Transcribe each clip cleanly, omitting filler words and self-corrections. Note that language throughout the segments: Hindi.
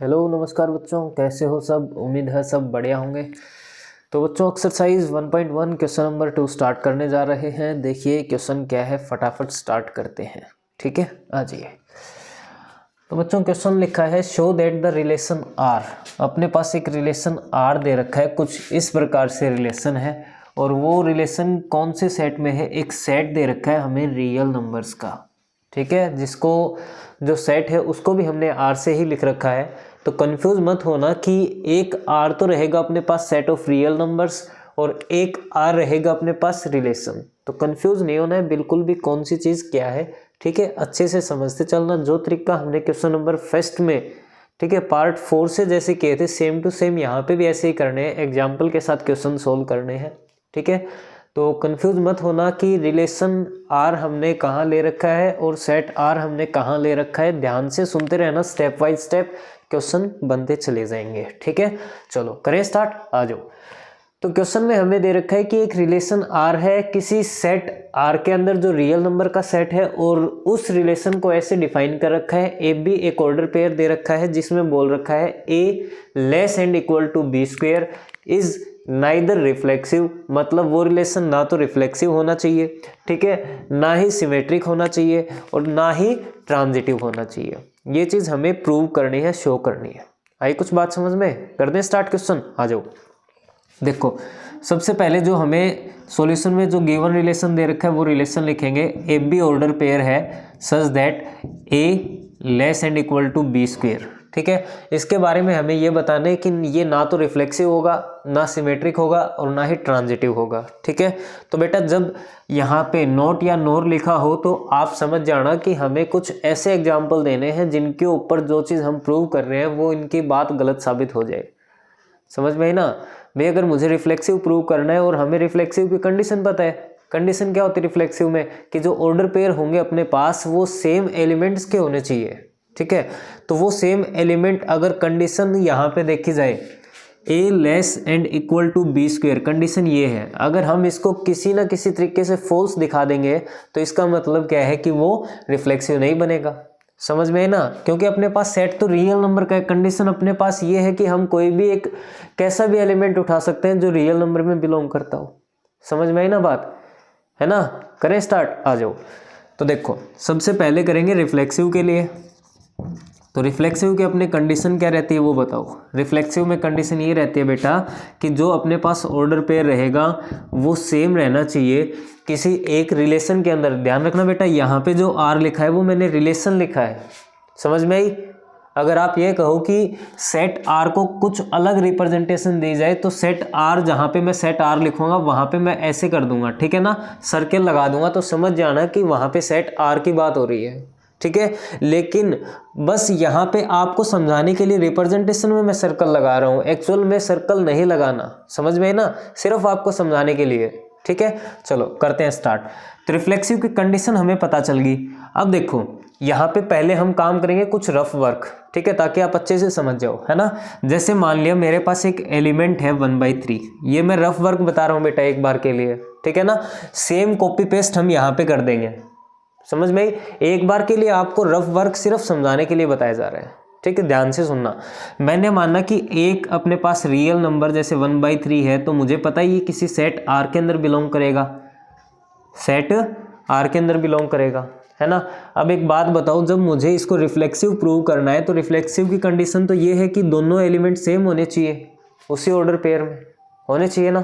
हेलो नमस्कार बच्चों, कैसे हो सब। उम्मीद है सब बढ़िया होंगे। तो बच्चों एक्सरसाइज 1.1 क्वेश्चन नंबर 2 स्टार्ट करने जा रहे हैं। देखिए क्वेश्चन क्या है, फटाफट स्टार्ट करते हैं। ठीक है, आ जाइए। तो बच्चों क्वेश्चन लिखा है show that the relation R. अपने पास एक रिलेशन आर दे रखा है, कुछ इस प्रकार से रिलेशन है। और वो रिलेशन कौन से सेट में है, एक सेट दे रखा है हमें रियल नंबर्स का। ठीक है, जिसको जो सेट है उसको भी हमने आर से ही लिख रखा है। तो कंफ्यूज मत होना कि एक आर तो रहेगा अपने पास सेट ऑफ रियल नंबर्स और एक आर रहेगा अपने पास रिलेशन। तो कंफ्यूज नहीं होना है बिल्कुल भी, कौन सी चीज़ क्या है। ठीक है, अच्छे से समझते चलना। जो तरीका हमने क्वेश्चन नंबर फर्स्ट में, ठीक है, पार्ट 4 से जैसे किए थे, सेम टू सेम यहाँ पे भी ऐसे ही करने हैं। एग्जाम्पल के साथ क्वेश्चन सोल्व करने हैं। ठीक है, तो कंफ्यूज मत होना कि रिलेशन आर हमने कहाँ ले रखा है और सेट आर हमने कहाँ ले रखा है। ध्यान से सुनते रहना, स्टेप बाय स्टेप क्वेश्चन बनते चले जाएंगे। ठीक है, चलो करें स्टार्ट, आ जाओ। तो क्वेश्चन में हमें दे रखा है कि एक रिलेशन आर है किसी सेट आर के अंदर जो रियल नंबर का सेट है, और उस रिलेशन को ऐसे डिफाइन कर रखा है। ए बी एक ऑर्डर पेयर दे रखा है जिसमें बोल रखा है A less and equal to B square is neither reflexive. मतलब वो रिलेशन ना तो रिफ्लेक्सिव होना चाहिए, ठीक है, ना ही सिमेट्रिक होना चाहिए और ना ही ट्रांजिटिव होना चाहिए। ये चीज़ हमें प्रूव करनी है, शो करनी है। आई कुछ बात समझ में? कर दें स्टार्ट क्वेश्चन, आ जाओ। देखो सबसे पहले जो हमें सॉल्यूशन में जो गिवन रिलेशन दे रखा है वो रिलेशन लिखेंगे। ए बी ऑर्डर पेयर है such that A less and equal to B square. ठीक है, इसके बारे में हमें ये बताना है कि ये ना तो रिफ्लेक्सिव होगा, ना सिमेट्रिक होगा और ना ही ट्रांजिटिव होगा। ठीक है, तो बेटा जब यहाँ पे नॉट या नोर लिखा हो तो आप समझ जाना कि हमें कुछ ऐसे एग्जाम्पल देने हैं जिनके ऊपर जो चीज़ हम प्रूव कर रहे हैं वो इनकी बात गलत साबित हो जाए। समझ में आई ना भाई? अगर मुझे रिफ्लेक्सिव प्रूव करना है और हमें रिफ्लेक्सिव की कंडीशन पता है, कंडीशन क्या होती है रिफ्लेक्सिव में, कि जो ऑर्डर पेयर होंगे अपने पास वो सेम एलिमेंट्स के होने चाहिए। ठीक है, तो वो सेम एलिमेंट अगर कंडीशन यहाँ पे देखी जाए A less and equal to B square, condition ये है। अगर हम इसको किसी ना किसी तरीके से फॉल्स दिखा देंगे तो इसका मतलब क्या है कि वो रिफ्लेक्सिव नहीं बनेगा। समझ में है ना? क्योंकि अपने पास सेट तो रियल नंबर का है। कंडीशन अपने पास ये है कि हम कोई भी एक कैसा भी एलिमेंट उठा सकते हैं जो रियल नंबर में बिलोंग करता हो। समझ में आई ना बात? है ना? करें स्टार्ट, आ जाओ। तो देखो सबसे पहले करेंगे रिफ्लेक्सिव के लिए। तो रिफ्लेक्सिव की अपने कंडीशन क्या रहती है वो बताओ। रिफ्लेक्सिव में कंडीशन ये रहती है बेटा कि जो अपने पास ऑर्डर पेयर रहेगा वो सेम रहना चाहिए किसी एक रिलेशन के अंदर। ध्यान रखना बेटा, यहाँ पे जो आर लिखा है वो मैंने रिलेशन लिखा है। समझ में आई? अगर आप ये कहो कि सेट आर को कुछ अलग रिप्रेजेंटेशन दी जाए तो सेट आर, जहाँ पे मैं सेट आर लिखूंगा वहाँ पे मैं ऐसे कर दूंगा, ठीक है ना, सर्कल लगा दूंगा, तो समझ जाना कि वहाँ पे सेट आर की बात हो रही है। ठीक है, लेकिन बस यहाँ पे आपको समझाने के लिए रिप्रेजेंटेशन में मैं सर्कल लगा रहा हूँ, एक्चुअल में सर्कल नहीं लगाना। समझ में है ना? सिर्फ आपको समझाने के लिए। ठीक है, चलो करते हैं स्टार्ट। तो रिफ्लेक्सिव की कंडीशन हमें पता चल गई। अब देखो यहाँ पे पहले हम काम करेंगे कुछ रफ वर्क, ठीक है, ताकि आप अच्छे से समझ जाओ, है ना। जैसे मान लिया मेरे पास एक एलिमेंट है 1/3, ये मैं रफ वर्क बता रहा हूँ बेटा एक बार के लिए, ठीक है ना। सेम कॉपी पेस्ट हम यहाँ पे कर देंगे। समझ में? एक बार के लिए आपको रफ वर्क सिर्फ समझाने के लिए बताया जा रहा है। ठीक है, ध्यान से सुनना। मैंने माना कि एक अपने पास रियल नंबर जैसे 1/3 है, तो मुझे पता है ये किसी सेट आर के अंदर बिलोंग करेगा, सेट आर के अंदर बिलोंग करेगा, है ना। अब एक बात बताओ, जब मुझे इसको रिफ्लेक्सिव प्रूव करना है तो रिफ्लेक्सिव की कंडीशन तो ये है कि दोनों एलिमेंट सेम होने चाहिए, उसी ऑर्डर पेयर में होने चाहिए ना।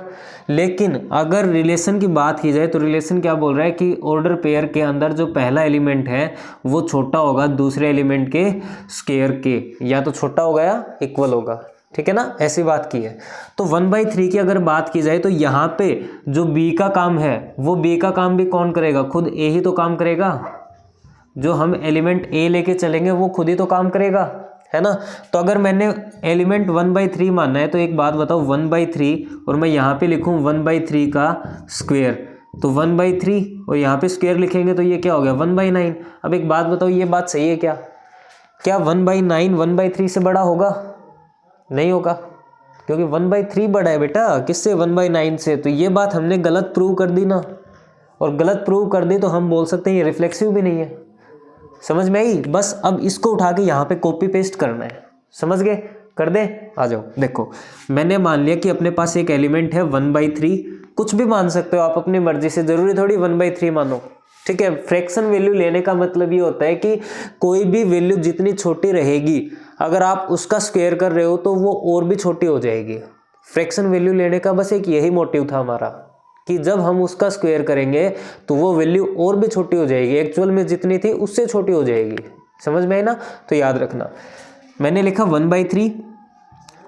लेकिन अगर रिलेशन की बात की जाए तो रिलेशन क्या बोल रहा है कि ऑर्डर पेयर के अंदर जो पहला एलिमेंट है वो छोटा होगा दूसरे एलिमेंट के स्क्वायर के, या तो छोटा होगा या इक्वल होगा। ठीक है ना, ऐसी बात की है। तो 1/3 की अगर बात की जाए तो यहाँ पे जो बी का काम है वो बी का काम भी कौन करेगा? खुद ए ही तो काम करेगा। जो हम एलिमेंट ए लेके चलेंगे वो खुद ही तो काम करेगा, है ना। तो अगर मैंने एलिमेंट 1/3 मानना है तो एक बात बताओ, 1/3 और मैं यहाँ पे लिखूँ 1/3 का स्क्वायर, तो 1/3 और यहाँ पे स्क्वायर लिखेंगे तो ये क्या हो गया 1/9। अब एक बात बताओ, ये बात सही है क्या? क्या 1/9 1/3 से बड़ा होगा? नहीं होगा, क्योंकि 1/3 बड़ा है बेटा किससे? 1/9 से। तो ये बात हमने गलत प्रूव कर दी ना, और गलत प्रूव कर दी तो हम बोल सकते हैं ये रिफ्लेक्सिव भी नहीं है। समझ में आई? बस अब इसको उठा के यहाँ पे कॉपी पेस्ट करना है। समझ गए? कर दे, आ जाओ। देखो मैंने मान लिया कि अपने पास एक एलिमेंट है 1/3, कुछ भी मान सकते हो आप अपनी मर्जी से, जरूरी थोड़ी 1/3 मानो, ठीक है। फ्रैक्शन वैल्यू लेने का मतलब ये होता है कि कोई भी वैल्यू जितनी छोटी रहेगी अगर आप उसका स्क्वायर कर रहे हो तो वो और भी छोटी हो जाएगी। फ्रैक्शन वैल्यू लेने का बस एक यही मोटिव था हमारा कि जब हम उसका स्क्वायर करेंगे तो वो वैल्यू और भी छोटी हो जाएगी, एक्चुअल में जितनी थी उससे छोटी हो जाएगी। समझ में आई ना? तो याद रखना, मैंने लिखा 1/3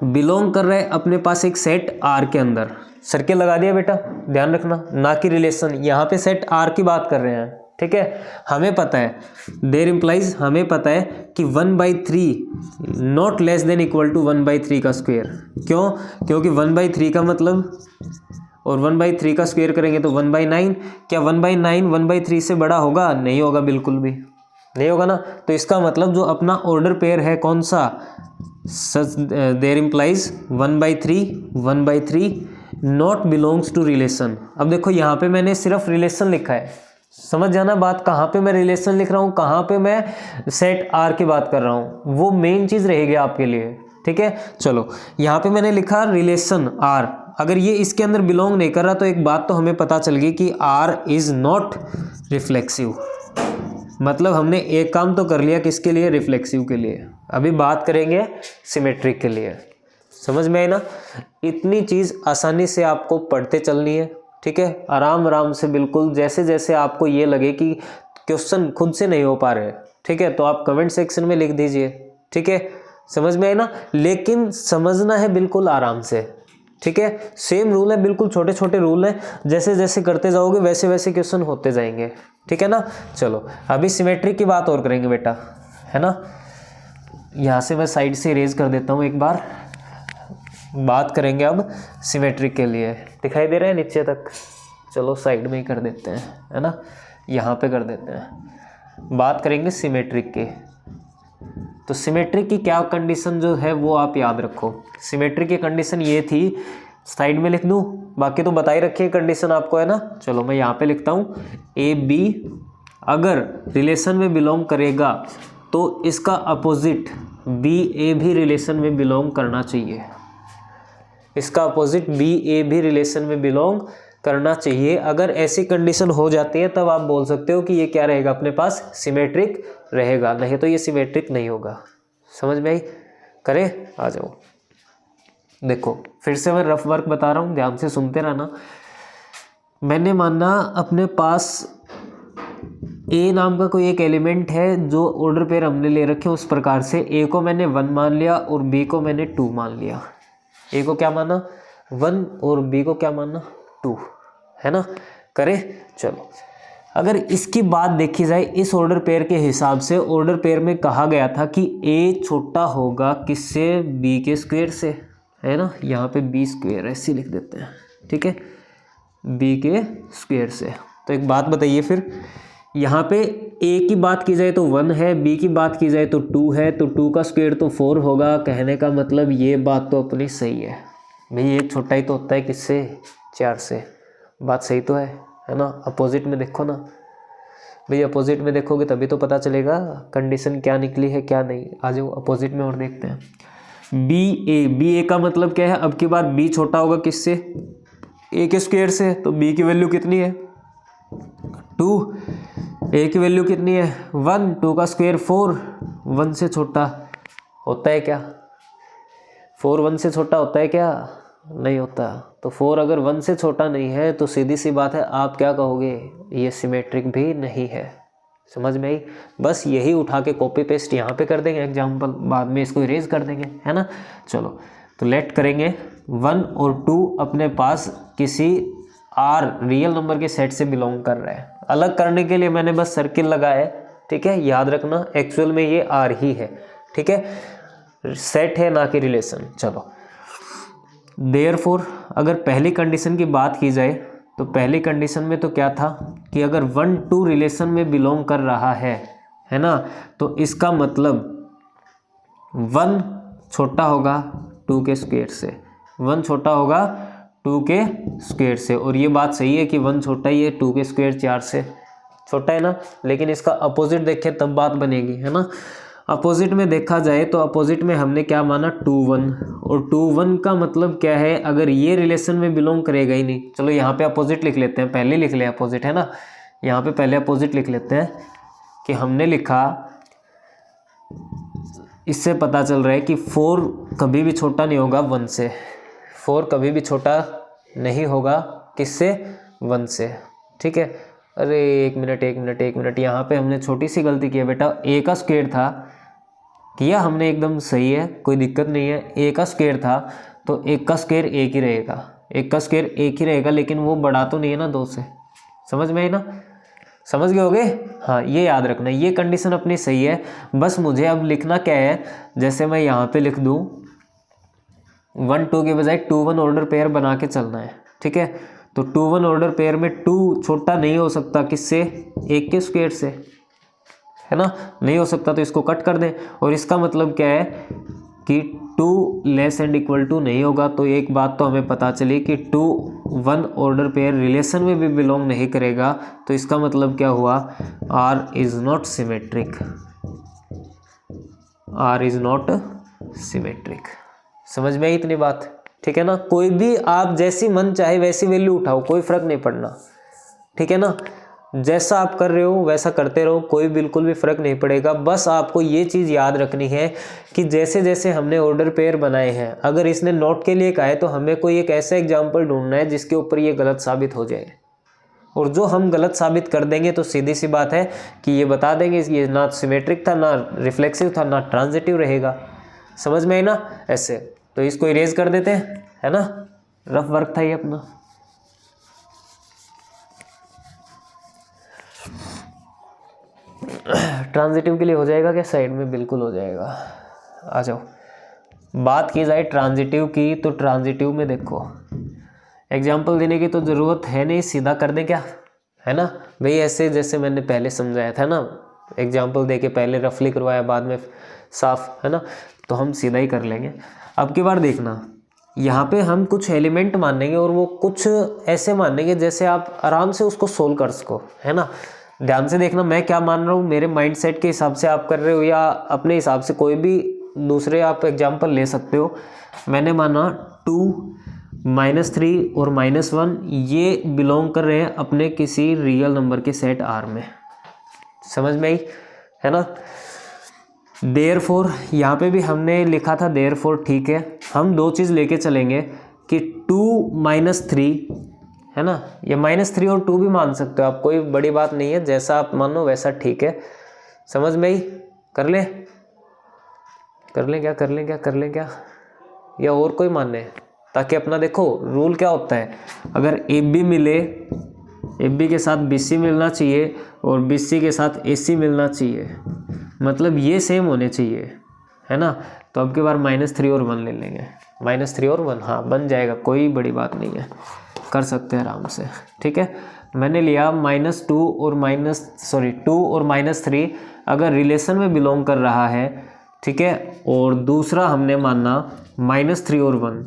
बिलोंग कर रहे अपने पास एक सेट आर के अंदर। सर्किल लगा दिया बेटा, ध्यान रखना, ना कि रिलेशन। यहाँ पे सेट आर की बात कर रहे हैं, ठीक है। हमें पता है देयर इम्प्लाइज, हमें पता है कि 1/3 not less then equal to 1/3 का स्क्वायर। क्यों? क्योंकि 1/3 का मतलब और 1/3 का स्क्वायर करेंगे तो 1/9। क्या 1/9 1/3 से बड़ा होगा? नहीं होगा, बिल्कुल भी नहीं होगा ना। तो इसका मतलब जो अपना ऑर्डर पेयर है कौन सा, there implies 1/3 not belongs to relation. अब देखो यहाँ पे मैंने सिर्फ रिलेशन लिखा है, समझ जाना बात, कहाँ पे मैं रिलेशन लिख रहा हूँ, कहाँ पे मैं सेट आर की बात कर रहा हूँ, वो मेन चीज़ रहेगी आपके लिए, ठीक है। चलो यहाँ पे मैंने लिखा रिलेशन आर, अगर ये इसके अंदर बिलोंग नहीं कर रहा तो एक बात तो हमें पता चल गई कि आर इज नॉट रिफ्लेक्सिव। मतलब हमने एक काम तो कर लिया, किसके लिए? रिफ्लेक्सिव के लिए। अभी बात करेंगे सिमेट्रिक के लिए। समझ में आई ना? इतनी चीज़ आसानी से आपको पढ़ते चलनी है, ठीक है, आराम आराम से, बिल्कुल जैसे जैसे आपको ये लगे कि क्वेश्चन खुद से नहीं हो पा रहे, ठीक है, तो आप कमेंट सेक्शन में लिख दीजिए, ठीक है। समझ में आई ना? लेकिन समझना है बिल्कुल आराम से, ठीक है। सेम रूल है, बिल्कुल छोटे छोटे रूल हैं, जैसे जैसे करते जाओगे वैसे वैसे क्वेश्चन होते जाएंगे, ठीक है ना। चलो अभी सिमेट्रिक की बात और करेंगे बेटा, है ना। यहाँ से मैं साइड से इरेज कर देता हूँ एक बार। बात करेंगे अब सिमेट्रिक के लिए, दिखाई दे रहा है नीचे तक? चलो साइड में ही कर देते हैं, है ना, यहाँ पे कर देते हैं। बात करेंगे सिमेट्रिक के। तो सिमेट्रिक की क्या कंडीशन जो है वो आप याद रखो। सिमेट्रिक की कंडीशन ये थी, साइड में लिख दूँ, बाकी तो बता ही रखी है कंडीशन आपको, है ना। चलो मैं यहाँ पे लिखता हूँ, ए बी अगर रिलेशन में बिलोंग करेगा तो इसका अपोजिट बी ए भी रिलेशन में बिलोंग करना चाहिए। इसका अपोजिट बी ए भी रिलेशन में बिलोंग करना चाहिए। अगर ऐसी कंडीशन हो जाती है तब आप बोल सकते हो कि ये क्या रहेगा, अपने पास सिमेट्रिक रहेगा, नहीं तो ये सिमेट्रिक नहीं होगा। समझ में आई? करें, आ जाओ। देखो फिर से मैं रफ वर्क बता रहा हूँ, ध्यान से सुनते रहना। मैंने माना अपने पास ए नाम का कोई एक एलिमेंट है जो ऑर्डर पेयर हमने ले रखे उस प्रकार से, ए को मैंने 1 मान लिया और बी को मैंने 2 मान लिया। ए को क्या माना? 1 और बी को क्या माना? 2, है ना। करें, चलो अगर इसकी बात देखी जाए इस ऑर्डर पेयर के हिसाब से, ऑर्डर पेयर में कहा गया था कि ए छोटा होगा किससे? बी के स्क्वायर से, है ना। यहाँ पे बी स्क्वायर ऐसे लिख देते हैं, ठीक है, बी के स्क्वायर से। तो एक बात बताइए फिर, यहाँ पे ए की बात की जाए तो 1 है, बी की बात की जाए तो 2 है, तो 2 का स्क्वायर तो 4 होगा। कहने का मतलब ये बात तो अपनी सही है भाई, एक छोटा ही तो होता है किससे? 4 से। बात सही तो है ना। अपोजिट में देखो ना भाई, अपोजिट में देखोगे तभी तो पता चलेगा कंडीशन क्या निकली है क्या नहीं। आ जाओ अपोजिट में और देखते हैं। बी ए का मतलब क्या है? अब की बात बी छोटा होगा किससे? ए के स्क्वायर से। तो बी की वैल्यू कितनी है? 2। ए की वैल्यू कितनी है? 1। 2 का स्क्वायर 4। 1 से छोटा होता है क्या? 4 1 से छोटा होता है क्या? नहीं होता। तो 4 अगर 1 से छोटा नहीं है तो सीधी सी बात है, आप क्या कहोगे? ये सिमेट्रिक भी नहीं है। समझ में आई? बस यही उठा के कॉपी पेस्ट यहाँ पे कर देंगे एग्जाम्पल, बाद में इसको इरेज कर देंगे, है ना। चलो तो लेट करेंगे 1 और 2 अपने पास किसी आर रियल नंबर के सेट से बिलोंग कर रहा है। अलग करने के लिए मैंने बस सर्किल लगाया है, ठीक है। याद रखना एक्चुअल में ये आर ही है, ठीक है, सेट है ना कि रिलेशन। चलो देयरफॉर अगर पहली कंडीशन की बात की जाए तो पहली कंडीशन में तो क्या था कि अगर 1 2 रिलेशन में बिलोंग कर रहा है ना, तो इसका मतलब 1 छोटा होगा 2 के स्क्वायर से। 1 छोटा होगा 2 के स्क्वायर से। और ये बात सही है कि 1 छोटा ही है, 2 के स्क्वायर 4 से छोटा है ना। लेकिन इसका अपोजिट देखें तब बात बनेगी, है ना। अपोजिट में देखा जाए तो अपोजिट में हमने क्या माना 2 1, और 2 1 का मतलब क्या है, अगर ये रिलेशन में बिलोंग करेगा ही नहीं। चलो यहाँ पे अपोजिट लिख लेते हैं, पहले लिख ले अपोजिट, है ना, यहाँ पे पहले अपोजिट लिख लेते हैं कि हमने लिखा, इससे पता चल रहा है कि 4 कभी भी छोटा नहीं होगा 1 से, 4 कभी भी छोटा नहीं होगा किससे, 1 से, ठीक है। अरे एक मिनट, यहाँ पे हमने छोटी सी गलती की है बेटा, a का स्क्वायर था, किया हमने एकदम सही है, कोई दिक्कत नहीं है। a का स्क्वायर था तो 1 का स्क्वायर 1 ही रहेगा, 1 का स्क्वायर 1 ही रहेगा, लेकिन वो बढ़ा तो नहीं है ना 2 से, समझ में आई ना, समझ गए होगे। हाँ ये याद रखना, ये कंडीशन अपनी सही है। बस मुझे अब लिखना क्या है, जैसे मैं यहाँ पे लिख दूँ 1 2 के बजाय 2 1 ऑर्डर पेयर बना के चलना है, ठीक है। तो 2 1 ऑर्डर पेयर में 2 छोटा नहीं हो सकता किससे, 1 के स्क्वायर से, है ना, नहीं हो सकता, तो इसको कट कर दें। और इसका मतलब क्या है कि 2 लेस एंड इक्वल टू नहीं होगा। तो एक बात तो हमें पता चली कि 2 1 ऑर्डर पेयर रिलेशन में भी बिलोंग नहीं करेगा। तो इसका मतलब क्या हुआ, R is not symmetric, R is not symmetric. समझ में आई इतनी बात, ठीक है ना। कोई भी आप जैसी मन चाहे वैसी वैल्यू उठाओ, कोई फर्क नहीं पड़ना, ठीक है ना, जैसा आप कर रहे हो वैसा करते रहो, कोई बिल्कुल भी फर्क नहीं पड़ेगा। बस आपको ये चीज़ याद रखनी है कि जैसे जैसे हमने ऑर्डर पेयर बनाए हैं, अगर इसने नोट के लिए कहा है तो हमें कोई एक ऐसा एग्जाम्पल ढूंढना है जिसके ऊपर ये गलत साबित हो जाए, और जो हम गलत साबित कर देंगे तो सीधी सी बात है कि ये बता देंगे ये ना सिमेट्रिक था, ना रिफ्लेक्सिव था, ना ट्रांजिटिव रहेगा। समझ में आई ना। ऐसे तो इसको इरेज कर देते हैं, है ना, रफ वर्क था ये अपना। ट्रांजिटिव के लिए हो जाएगा क्या साइड में, बिल्कुल हो जाएगा। आ जाओ, बात की जाए ट्रांजिटिव की, तो ट्रांजिटिव में देखो एग्जाम्पल देने की तो ज़रूरत है नहीं, सीधा कर दें क्या, है ना भाई, ऐसे जैसे मैंने पहले समझाया था ना, एग्जाम्पल दे के पहले रफली करवाया बाद में साफ, है ना, तो हम सीधा ही कर लेंगे। अब की बार देखना, यहाँ पे हम कुछ एलिमेंट मानेंगे और वो कुछ ऐसे मानेंगे जैसे आप आराम से उसको सोल्व कर सको, है ना। ध्यान से देखना मैं क्या मान रहा हूँ, मेरे माइंडसेट के हिसाब से आप कर रहे हो या अपने हिसाब से कोई भी दूसरे आप एग्जांपल ले सकते हो। मैंने माना 2 -3 और -1 ये बिलोंग कर रहे हैं अपने किसी रियल नंबर के सेट R में। समझ में आई, है ना। देयरफॉर यहाँ पे भी हमने लिखा था देयरफॉर, ठीक है। हम दो चीज़ लेके चलेंगे कि 2 - 3, है ना, ये -3 और 2 भी मान सकते हो आप, कोई बड़ी बात नहीं है, जैसा आप मानो वैसा ठीक है। समझ में आई, कर लें क्या, या और कोई माने, ताकि अपना देखो रूल क्या होता है, अगर AB मिले, AB के साथ BC मिलना चाहिए और BC के साथ AC मिलना चाहिए, मतलब ये सेम होने चाहिए, है ना। तो अब की बार -3 और 1 ले लेंगे, -3 और 1, हाँ बन जाएगा, कोई बड़ी बात नहीं है, कर सकते हैं आराम से, ठीक है। मैंने लिया -2 और -3 अगर रिलेशन में बिलोंग कर रहा है, ठीक है, और दूसरा हमने माना -3 और 1,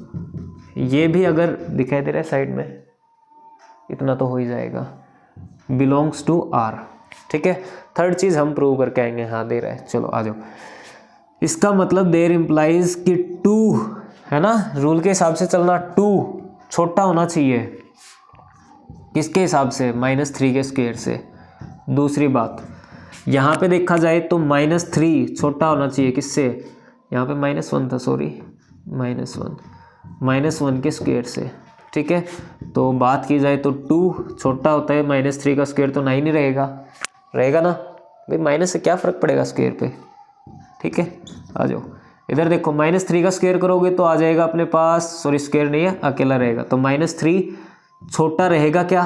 ये भी अगर दिखाई दे रहा है साइड में, इतना तो हो ही जाएगा, बिलोंग्स टू R, ठीक है। थर्ड चीज़ हम प्रूव करके आएंगे, हाँ दे रहा है, चलो आ जाओ। इसका मतलब देयर इम्प्लाइज कि 2, है ना, रूल के हिसाब से चलना, 2 छोटा होना चाहिए किसके हिसाब से, -3 के स्क्वायर से। दूसरी बात यहाँ पे देखा जाए तो -3 छोटा होना चाहिए किससे, यहाँ पे -1 था, सॉरी -1 के स्क्वायर से, ठीक है। तो बात की जाए तो 2 छोटा होता है, -3 का स्क्वायर तो 9 ही रहेगा ना भाई, माइनस से क्या फ़र्क पड़ेगा स्क्वायर पे, ठीक है। आ जाओ इधर देखो, -3 का स्क्वायर करोगे तो आ जाएगा अपने पास, सॉरी स्क्वायर नहीं है, अकेला रहेगा, तो -3 छोटा रहेगा क्या,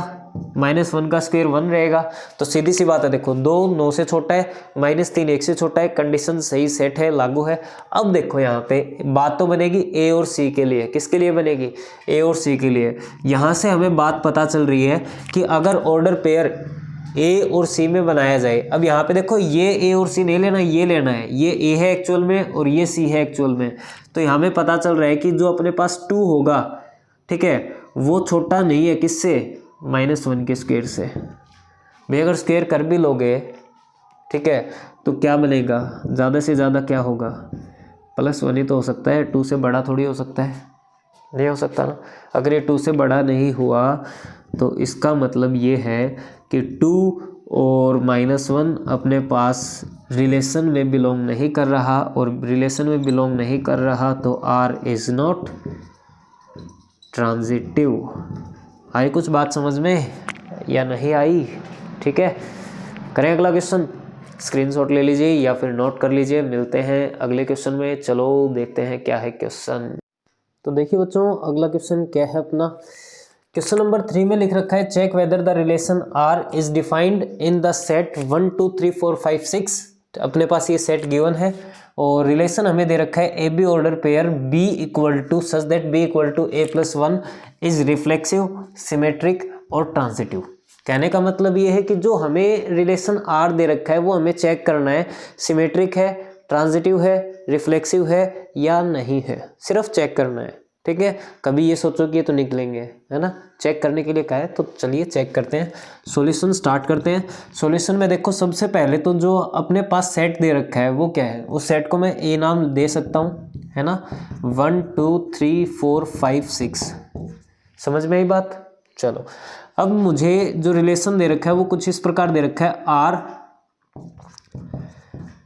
-1 का स्क्वायर 1 रहेगा। तो सीधी सी बात है, देखो 2 9 से छोटा है, -3 1 से छोटा है, कंडीशन सही सेट है, लागू है। अब देखो यहाँ पे बात तो बनेगी A और C के लिए, किसके लिए बनेगी, A और C के लिए। यहाँ से हमें बात पता चल रही है कि अगर ऑर्डर पेयर A और C में बनाया जाए, अब यहाँ पे देखो ये A और C नहीं लेना, ये लेना है, ये A है एक्चुअल में और ये C है एक्चुअल में। तो यहाँ हमें पता चल रहा है कि जो अपने पास 2 होगा, ठीक है, वो छोटा नहीं है किससे, -1 के स्क्वायर से। भाई अगर स्क्वायर कर भी लोगे ठीक है, तो क्या बनेगा, ज़्यादा से ज़्यादा क्या होगा, +1 ही तो हो सकता है, 2 से बड़ा थोड़ी हो सकता है, नहीं हो सकता ना। अगर ये 2 से बड़ा नहीं हुआ तो इसका मतलब ये है कि 2 और -1 अपने पास रिलेशन में बिलोंग नहीं कर रहा, और रिलेशन में बिलोंग नहीं कर रहा तो R इज़ नॉट ट्रांजिटिव। आई कुछ बात समझ में या नहीं आई? ठीक है, करें अगला क्वेश्चन, स्क्रीनशॉट ले लीजिए या फिर नोट कर लीजिए। मिलते हैं अगले क्वेश्चन में। चलो देखते हैं क्या है क्वेश्चन। तो देखिए बच्चों, अगला क्वेश्चन क्या है अपना, क्वेश्चन नंबर 3 में लिख रखा है check whether the relation R is defined in the set 1 2 3 4 5 6। अपने पास ये सेट गिवन है और रिलेशन हमें दे रखा है A B order pair B equal to such that B equal to A+1 is reflexive, symmetric और ट्रांजिटिव। कहने का मतलब ये है कि जो हमें रिलेशन R दे रखा है वो हमें चेक करना है सिमेट्रिक है, ट्रांजिटिव है, रिफ्लेक्सिव है या नहीं है, सिर्फ चेक करना है। ठीक है, कभी ये सोचो कि ये तो निकलेंगे, है ना, चेक करने के लिए कहा है, तो चलिए चेक करते हैं, सॉल्यूशन स्टार्ट करते हैं। सॉल्यूशन में देखो सबसे पहले तो जो अपने पास सेट दे रखा है वो क्या है, उस सेट को मैं ए नाम दे सकता हूँ, है ना, 1 2 3 4 5 6। समझ में आई बात? चलो अब मुझे जो रिलेशन दे रखा है वो कुछ इस प्रकार दे रखा है, R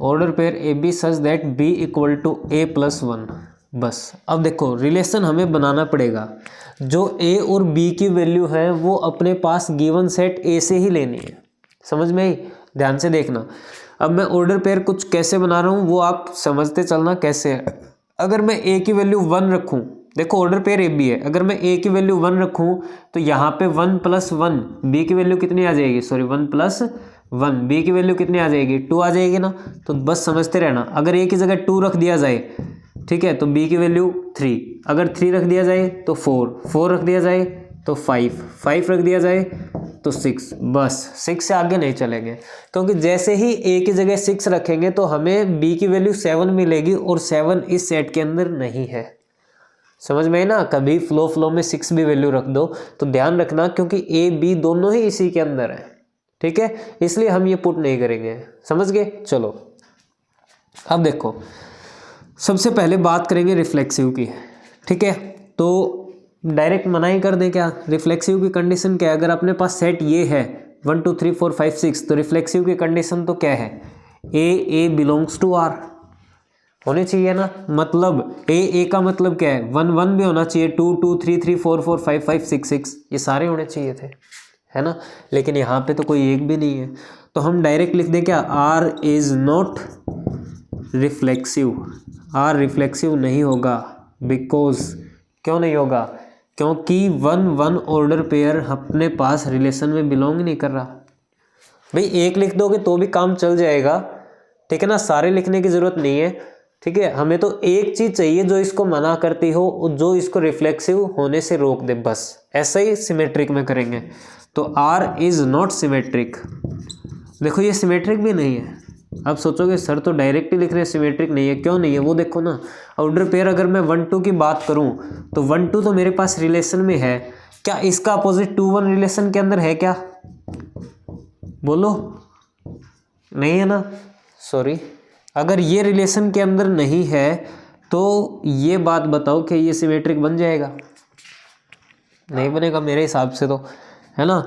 order pair A B such that B equal to A+1। बस अब देखो रिलेशन हमें बनाना पड़ेगा, जो ए और बी की वैल्यू है वो अपने पास गिवन सेट ए से ही लेनी है। समझ में आई? ध्यान से देखना। अब मैं ऑर्डर पेयर कुछ कैसे बना रहा हूँ वो आप समझते चलना कैसे है। अगर मैं ए की वैल्यू 1 रखूँ, देखो ऑर्डर पेयर ए बी है, अगर मैं ए की वैल्यू 1 रखूँ तो यहाँ पे 1 + 1 बी की वैल्यू कितनी आ जाएगी, सॉरी 1 + 1 बी की वैल्यू कितनी आ जाएगी, 2 आ जाएगी ना। तो बस समझते रहना, अगर ए की जगह 2 रख दिया जाए, ठीक है, तो बी की वैल्यू 3, अगर 3 रख दिया जाए तो 4 रख दिया जाए तो 5 रख दिया जाए तो 6। बस 6 से आगे नहीं चलेंगे, क्योंकि जैसे ही ए की जगह 6 रखेंगे तो हमें बी की वैल्यू 7 मिलेगी और 7 इस सेट के अंदर नहीं है। समझ में ना, कभी फ्लो में 6 भी वैल्यू रख दो तो ध्यान रखना, क्योंकि ए बी दोनों ही इसी के अंदर है। ठीक है, इसलिए हम ये पुट नहीं करेंगे। समझ गए? चलो अब देखो, सबसे पहले बात करेंगे रिफ्लेक्सिव की। ठीक है, तो डायरेक्ट मना ही कर दें क्या? रिफ्लेक्सिव की कंडीशन क्या है? अगर अपने पास सेट ये है 1 2 3 4 5 6, तो रिफ्लेक्सिव की कंडीशन तो क्या है, ए बिलोंग्स टू आर होनी चाहिए ना। मतलब ए का मतलब क्या है, 1 1 भी होना चाहिए, 2 2 3 3 4 4 5 5 6 6, ये सारे होने चाहिए थे, है ना। लेकिन यहाँ पे तो कोई एक भी नहीं है, तो हम डायरेक्ट लिख दें क्या, R is not reflexive. R reflexive नहीं होगा, बिकॉज, क्यों नहीं होगा, क्योंकि 1 1 ऑर्डर पेयर अपने पास रिलेशन में बिलोंग नहीं कर रहा। भाई एक लिख दोगे तो भी काम चल जाएगा, ठीक है ना, सारे लिखने की जरूरत नहीं है। ठीक है, हमें तो एक चीज चाहिए जो इसको मना करती हो, जो इसको रिफ्लेक्सिव होने से रोक दे, बस ऐसा ही सिमेट्रिक में करेंगे। तो आर इज नॉट सिमेट्रिक। देखो ये सिमेट्रिक भी नहीं है। अब सोचोगे सर तो डायरेक्ट ही लिख रहे हैं सिमेट्रिक नहीं है, क्यों नहीं है, वो देखो ना, ऑर्डर पेयर अगर मैं 1 2 की बात करूं तो 1 2 तो मेरे पास रिलेशन में है, क्या इसका अपोजिट 2 1 रिलेशन के अंदर है क्या? बोलो, नहीं है ना, सॉरी। अगर ये रिलेशन के अंदर नहीं है तो ये बात बताओ कि ये सिमेट्रिक बन जाएगा? नहीं बनेगा मेरे हिसाब से तो, है ना।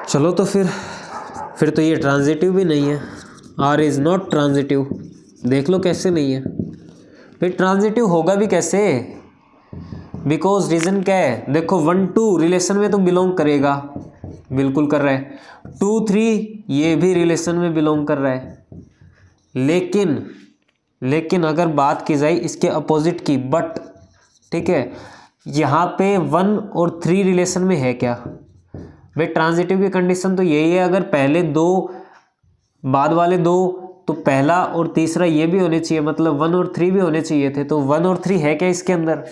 चलो तो फिर तो ये ट्रांजिटिव भी नहीं है, आर इज नॉट ट्रांजिटिव। देख लो कैसे नहीं है, फिर ट्रांजिटिव होगा भी कैसे, बिकॉज रीजन क्या है, देखो 1 2 रिलेशन में तो बिलोंग करेगा, बिल्कुल कर रहा है, 2 3 ये भी रिलेशन में बिलोंग कर रहा है, लेकिन अगर बात की जाए इसके अपोजिट की, बट ठीक है, यहाँ पे 1 और 3 रिलेशन में है क्या? भाई ट्रांजिटिव की कंडीशन तो यही है, अगर पहले 2 बाद वाले 2, तो पहला और तीसरा ये भी होने चाहिए, मतलब 1 और 3 भी होने चाहिए थे। तो 1 और 3 है क्या इसके अंदर?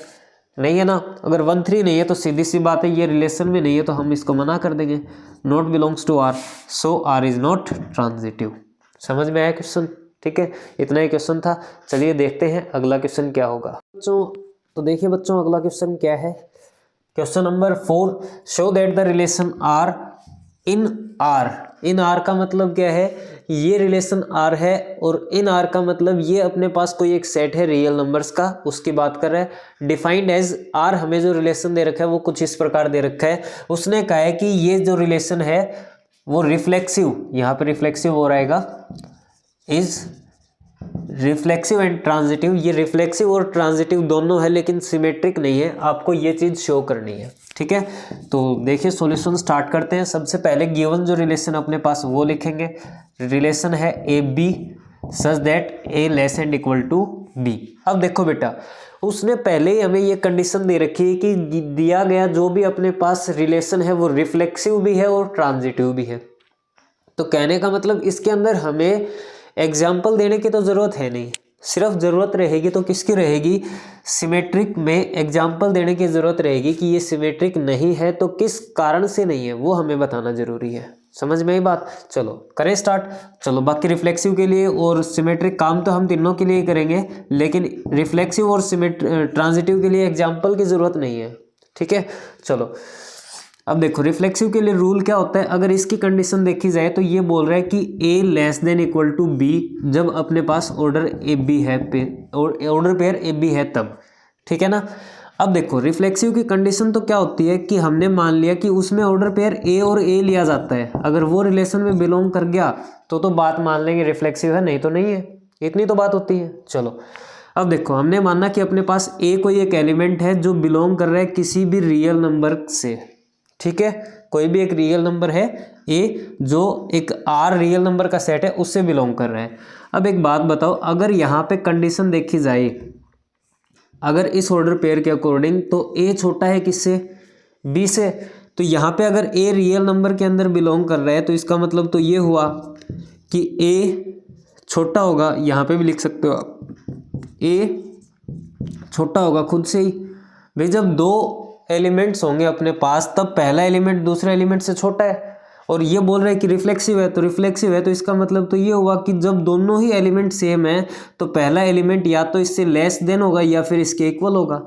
नहीं है ना। अगर 1 3 नहीं है तो सीधी सी बात है ये रिलेशन में नहीं है, तो हम इसको मना कर देंगे, not belongs to R, so R is not transitive. समझ में आया क्वेश्चन? ठीक है, इतना ही क्वेश्चन था। चलिए देखते हैं अगला क्वेश्चन क्या होगा बच्चों। तो देखिए बच्चों अगला क्वेश्चन क्या है, question number 4, show that the relation R in R in R का मतलब क्या है, ये रिलेशन आर है और इन आर का मतलब ये अपने पास कोई एक सेट है रियल नंबर्स का, उसकी बात कर रहा है। डिफाइंड एज आर, हमें जो रिलेशन दे रखा है वो कुछ इस प्रकार दे रखा है। उसने कहा है कि ये जो रिलेशन है वो रिफ्लेक्सिव, यहाँ पे रिफ्लेक्सिव हो रहेगा, इज रिफ्लेक्सिव एंड ट्रांजिटिव। ये रिफ्लेक्सिव और ट्रांजिटिव दोनों है लेकिन सिमेट्रिक नहीं है, आपको ये चीज़ शो करनी है, ठीक है। तो देखिए सॉल्यूशन स्टार्ट करते हैं। सबसे पहले गिवन जो रिलेशन अपने पास वो लिखेंगे। रिलेशन है A B such that A less and equal to B. अब देखो बेटा, उसने पहले ही हमें ये कंडीशन दे रखी है कि दिया गया जो भी अपने पास रिलेशन है वो रिफ्लेक्सिव भी है और ट्रांजिटिव भी है। तो कहने का मतलब इसके अंदर हमें एग्जाम्पल देने की तो ज़रूरत है नहीं, सिर्फ ज़रूरत रहेगी तो किसकी रहेगी, सिमेट्रिक में एग्जाम्पल देने की ज़रूरत रहेगी कि ये सिमेट्रिक नहीं है तो किस कारण से नहीं है वो हमें बताना ज़रूरी है। समझ में आई बात? चलो करें स्टार्ट। चलो बाकी रिफ्लेक्सिव के लिए और सिमेट्रिक काम तो हम तीनों के लिए ही करेंगे, लेकिन रिफ्लेक्सिव और ट्रांजिटिव के लिए एग्जाम्पल की ज़रूरत नहीं है, ठीक है। चलो अब देखो रिफ्लेक्सिव के लिए रूल क्या होता है। अगर इसकी कंडीशन देखी जाए तो ये बोल रहा है कि a less then equal to B जब अपने पास ऑर्डर ए बी है, ऑर्डर पेयर ए बी है तब, ठीक है ना। अब देखो रिफ्लेक्सिव की कंडीशन तो क्या होती है कि हमने मान लिया कि उसमें ऑर्डर पेयर ए और ए लिया जाता है, अगर वो रिलेशन में बिलोंग कर गया तो बात मान लेंगे रिफ्लेक्सिव है, नहीं तो नहीं है, इतनी तो बात होती है। चलो अब देखो हमने माना कि अपने पास ए कोई एक एलिमेंट है जो बिलोंग कर रहा है किसी भी रियल नंबर से, ठीक है। कोई भी एक रियल नंबर है ए जो एक आर रियल नंबर का सेट है उससे बिलोंग कर रहा है। अब एक बात बताओ, अगर यहाँ पे कंडीशन देखी जाए, अगर इस ऑर्डर पेयर के अकॉर्डिंग तो ए छोटा है किससे, बी से, तो यहाँ पे अगर ए रियल नंबर के अंदर बिलोंग कर रहा है तो इसका मतलब तो ये हुआ कि ए छोटा होगा। यहाँ पे भी लिख सकते हो आप, ए छोटा होगा खुद से ही। भाई जब दो एलिमेंट्स होंगे अपने पास तब पहला एलिमेंट दूसरे एलिमेंट से छोटा है, और ये बोल रहे हैं कि रिफ्लेक्सिव है, तो रिफ्लेक्सिव है तो इसका मतलब तो ये हुआ कि जब दोनों ही एलिमेंट सेम है तो पहला एलिमेंट या तो इससे लेस देन होगा या फिर इसके इक्वल होगा।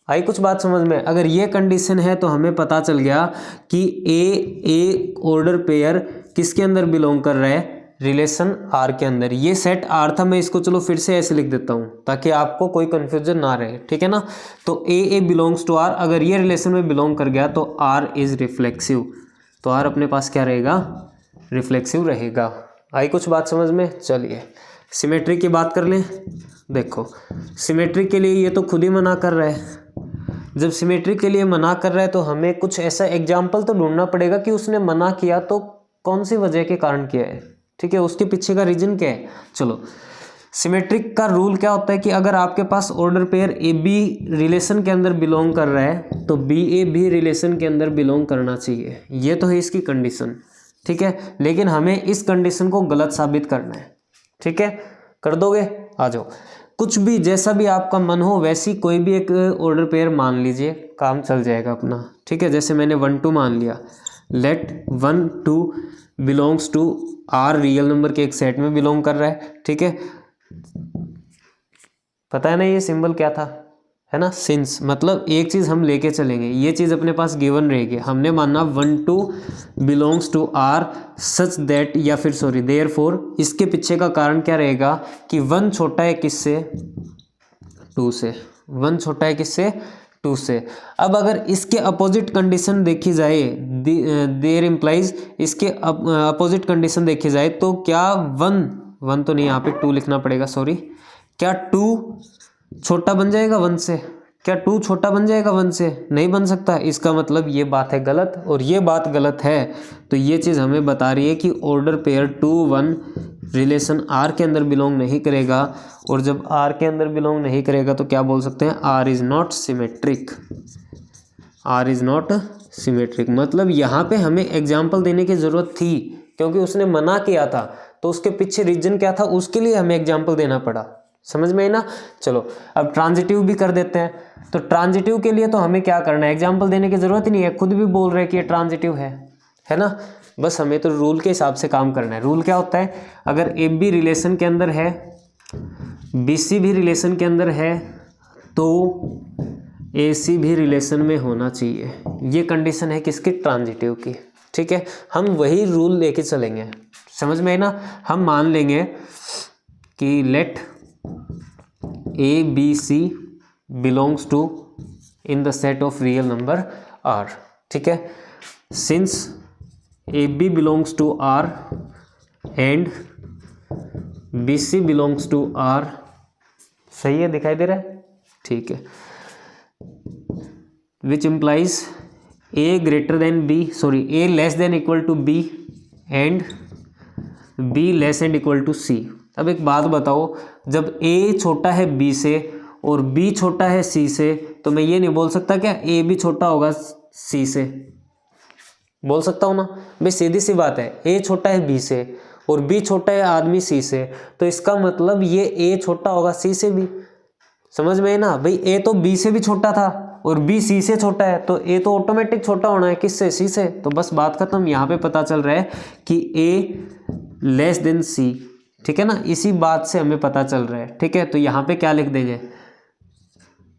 आई कुछ बात समझ में? अगर ये कंडीशन है तो हमें पता चल गया कि ए ऑर्डर पेयर किसके अंदर बिलोंग कर रहा है, रिलेशन आर के अंदर। ये सेट आर था, मैं इसको चलो फिर से ऐसे लिख देता हूँ ताकि आपको कोई कंफ्यूजन ना रहे, ठीक है ना। तो ए बिलोंग्स टू आर, अगर ये रिलेशन में बिलोंग कर गया तो आर इज रिफ्लेक्सिव, तो आर अपने पास क्या रहेगा, रिफ्लेक्सिव रहेगा। आई कुछ बात समझ में? चलिए सिमेट्री की बात कर लें। देखो सिमेट्री के लिए ये तो खुद ही मना कर रहा है, जब सिमेट्री के लिए मना कर रहा है तो हमें कुछ ऐसा एग्जाम्पल तो ढूंढना पड़ेगा कि उसने मना किया तो कौन सी वजह के कारण किया है, ठीक है, उसके पीछे का रीजन क्या है। चलो सिमेट्रिक का रूल क्या होता है कि अगर आपके पास order pair A B relation के अंदर बिलोंग कर रहा है तो बी ए भी रिलेशन के अंदर बिलोंग करना चाहिए, ये तो है इसकी कंडीशन, ठीक है। लेकिन हमें इस कंडीशन को गलत साबित करना है, ठीक है, कर दोगे? आ जाओ, कुछ भी जैसा भी आपका मन हो वैसी कोई भी एक ऑर्डर पेयर मान लीजिए, काम चल जाएगा अपना, ठीक है। जैसे मैंने 1 2 मान लिया, let 1 2 belongs to R real number के एक सेट में बिलोंग कर रहा है, ठीक है। पता है ना ये सिंबल क्या था, है ना, सिंस, मतलब एक चीज़ हम लेके चलेंगे, ये चीज़ अपने पास गिवन रहेगी। हमने माना 1 2 belongs to R such that, या फिर सॉरी देयरफॉर, इसके पीछे का कारण क्या रहेगा कि 1 छोटा है किससे, 2 से, 1 छोटा है किससे, 2 से। अब अगर इसके अपोजिट कंडीशन देखी जाए, देयर इम्प्लाइज, इसके अपोजिट कंडीशन देखी जाए तो क्या 1 तो नहीं, यहाँ पे 2 लिखना पड़ेगा, सॉरी, क्या 2 छोटा बन जाएगा 1 से? क्या 2 छोटा बन जाएगा 1 से? नहीं बन सकता। इसका मतलब ये बात है गलत, और ये बात गलत है तो ये चीज़ हमें बता रही है कि ऑर्डर पेयर 2 1 रिलेशन आर के अंदर बिलोंग नहीं करेगा, और जब आर के अंदर बिलोंग नहीं करेगा तो क्या बोल सकते हैं, R is not symmetric, R is not symmetric. मतलब यहाँ पे हमें एग्जाम्पल देने की ज़रूरत थी क्योंकि उसने मना किया था, तो उसके पीछे रीजन क्या था उसके लिए हमें एग्जाम्पल देना पड़ा। समझ में आई ना? चलो अब ट्रांजिटिव भी कर देते हैं। तो ट्रांजिटिव के लिए तो हमें क्या करना है, एग्जाम्पल देने की ज़रूरत ही नहीं है, खुद भी बोल रहे हैं कि ये ट्रांजिटिव है ना। बस हमें तो रूल के हिसाब से काम करना है। रूल क्या होता है, अगर ए बी रिलेशन के अंदर है, बी सी भी रिलेशन के अंदर है, तो ए सी भी रिलेशन में होना चाहिए। ये कंडीशन है किसकी, ट्रांजिटिव की, ठीक है, हम वही रूल लेके चलेंगे, समझ में आई ना। हम मान लेंगे कि let A B C belongs to in the set of real number R, ठीक है। Since A B belongs to R and B C belongs to R, सही है, दिखाई दे रहा है, ठीक है। Which implies A greater than B, sorry A less then equal to B and B less and equal to C. अब एक बात बताओ, जब ए छोटा है बी से और बी छोटा है सी से, तो मैं ये नहीं बोल सकता क्या ए भी छोटा होगा सी से? बोल सकता हूँ ना भाई, सीधी सी बात है, ए छोटा है बी से और बी छोटा है आदमी सी से, तो इसका मतलब ये ए छोटा होगा सी से भी, समझ में है ना भाई। ए तो बी से भी छोटा था और बी सी से छोटा है, तो ए तो ऑटोमेटिक छोटा होना है, किससे? सी से। तो बस बात खत्म। यहाँ पे पता चल रहा है कि ए लेस देन सी, ठीक है ना, इसी बात से हमें पता चल रहा है, ठीक है। तो यहाँ पे क्या लिख देंगे,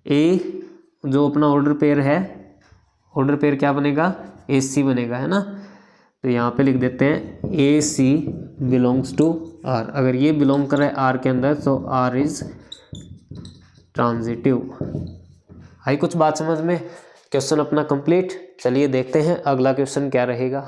ए जो अपना ऑर्डर पेयर है, ऑर्डर पेयर क्या बनेगा, ए सी बनेगा, है ना। तो यहाँ पे लिख देते हैं ए सी बिलोंग्स टू आर। अगर ये बिलोंग कर रहा है आर के अंदर, तो आर इज ट्रांजिटिव। आई कुछ बात समझ में? क्वेश्चन अपना कंप्लीट। चलिए देखते हैं अगला क्वेश्चन क्या रहेगा।